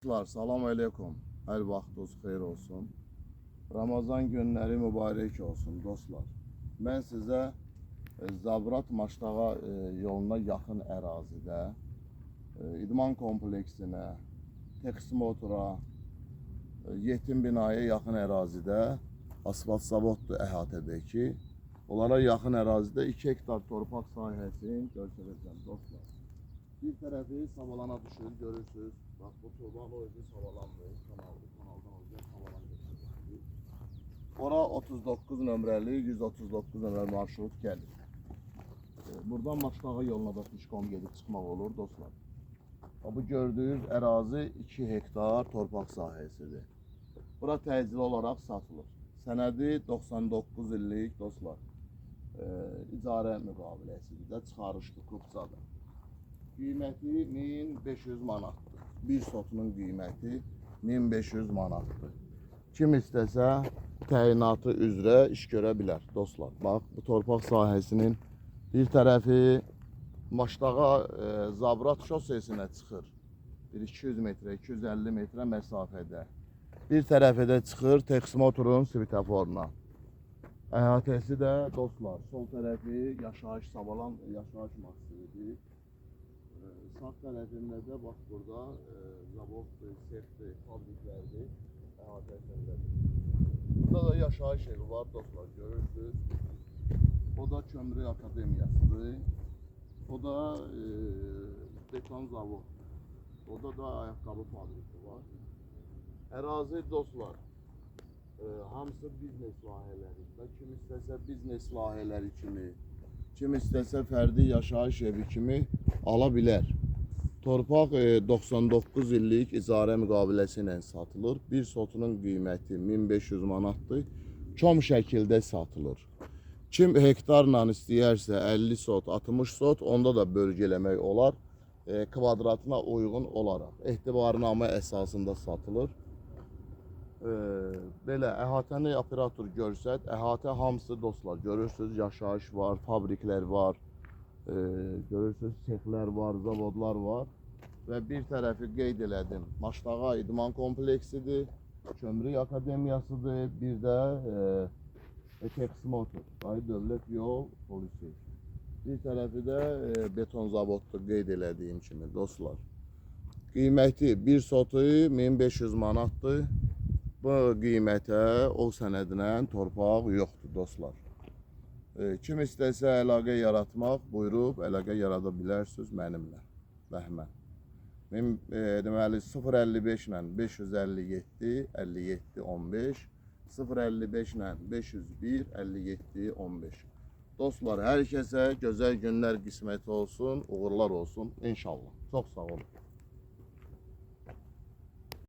Dostlar, salam aleyküm. Hər vaxtınız xeyir olsun. Ramazan günləri mübarək olsun dostlar. Mən sizə Zabrat Maştağa yoluna yaxın ərazidə idman kompleksinə, Texsmotora, yetim binaya yaxın ərazidə asfalt zavoddur əhatədəki. Onlara yaxın ərazidə 2 hektar torpaq sahəsini göstərəcəm dostlar. Bir tərəfi savalana düşür, görürsünüz. Bax, bu torpaq o özü savalandır. Kanaldan olacaq, savalan göstərir. Ora 39 nömrəli, 139 nömrəli marşrut gəlir. Buradan Maştağa yoluna da pişkom gedib çıxmaq olur dostlar. Bu gördüyünüz ərazi 2 hektar torpaq sahəsidir. Bura təcili olaraq satılır. Sənədi 99 illik dostlar. İcarə müqaviləsidir də, çıxarışdır, kupçadır. Qiyməti 1500 manatdır. Bir sotunun qiyməti 1500 manatdır. Kim istəsə təyinatı üzrə iş görə bilər dostlar. Bax, bu torpaq sahəsinin bir tərəfi Maştağa Zabrat şosesinə çıxır. 200 metrə, 250 metrə məsafədə. Bir tərəfi də çıxır Texsmotorun svetoforuna. Əhatəsi də dostlar, sol tərəfi yaşayış savalan yaşayış massıvidir. Sağ tərəfində də bax burada zavoddur, sefdir, fabriklərdir, əhatəsindədir. Burada da yaşayış evi var dostlar, görürsünüz. O da Kömürlük Akademiyasıdır. O da beton zavod. Orada da ayaqqabı fabriki var. Ərazi dostlar, hamısı biznes layihələrində. Kim istəsə biznes layihələri kimi, kim istəsə fərdi yaşayış evi kimi ala bilər. Torpaq 99 illik icarə müqaviləsi ilə satılır. Bir sotunun qiyməti 1500 manatdır. Çom şəkildə satılır. Kim hektarla istəyərsə 50 sot, 60 sot, onda da bölgələmək olar. Kvadratına uyğun olaraq. Etibarnamə əsasında satılır. Belə əhatəni operator görsət, əhatə hamısı dostlar, görürsünüz yaşayış var, fabriklər var, görürsünüz sexlər var, zavodlar var və bir tərəfi qeyd elədim. Maştağa idman kompleksidir, Kömürlük Akademiyasıdır, bir də Texsmotor, dövlət yol polisi. Bir tərəfi də beton zavoddur, qeyd elədiyim kimi dostlar. Qiyməti bir sotu 1500 manatdır. Bu qiymətə o sənədlə torpaq yoxdur dostlar. Kim istəsə əlaqə yaratmaq, buyurub əlaqə yarada bilərsiniz mənimlə. Bəhmən. Deməli 055 ilə 557 57 15, 055 ilə 501 57 15. Dostlar, hər kəsə gözəl günlər qismət olsun, uğurlar olsun inşallah. Çox sağ olun.